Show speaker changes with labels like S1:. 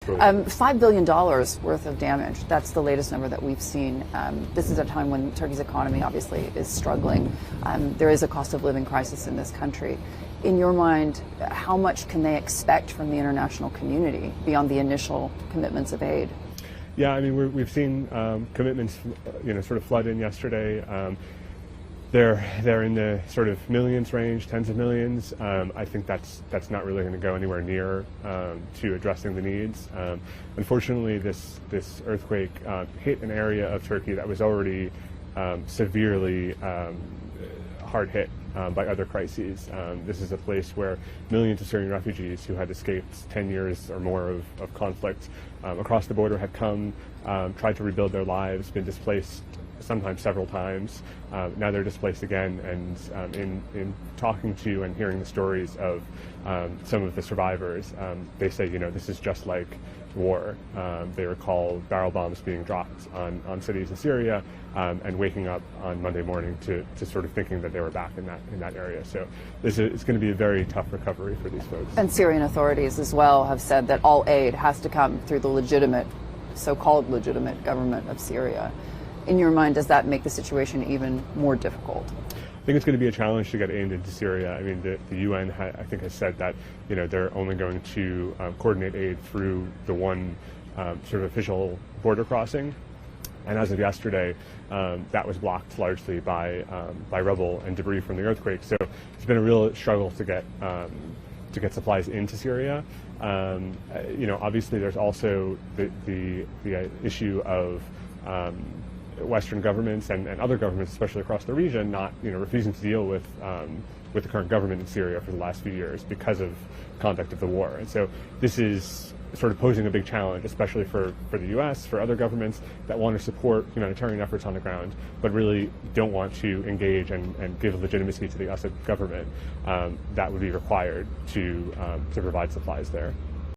S1: $5 billion worth of damage. That's the latest number that we've seen. This is a time when Turkey's economy obviously is struggling. There is a cost of living crisis in this country. In your mind, how much can they expect from the international community beyond the initial commitments of aid?
S2: Yeah, I mean, we've seen commitments, sort of flood in yesterday. They're in the sort of millions range, tens of millions. I think that's not really going to go anywhere near to addressing the needs. Unfortunately, this earthquake hit an area of Turkey that was already severely hard hit by other crises. This is a place where millions of Syrian refugees who had escaped 10 years or more of conflict across the border had come, tried to rebuild their lives, been displaced sometimes several times. Now they're displaced again, and in talking to and hearing the stories of some of the survivors, they say, this is just like war. They recall barrel bombs being dropped on cities in Syria, and waking up on Monday morning to sort of thinking that they were back in that area. So it's going to be a very tough recovery for these folks.
S1: And Syrian authorities as well have said that all aid has to come through the legitimate, so-called legitimate government of Syria. In your mind, does that make the situation even more difficult?
S2: I think it's going to be a challenge to get aid into Syria. I mean, the UN, I think, has said that they're only going to coordinate aid through the one sort of official border crossing, and as of yesterday, that was blocked largely by rubble and debris from the earthquake. So it's been a real struggle to get supplies into Syria. Obviously, there's also the issue of Western governments and other governments, especially across the region, not refusing to deal with the current government in Syria for the last few years because of conduct of the war. And so this is sort of posing a big challenge, especially for the U.S., for other governments that want to support humanitarian efforts on the ground, but really don't want to engage and give legitimacy to the Assad government that would be required to provide supplies there.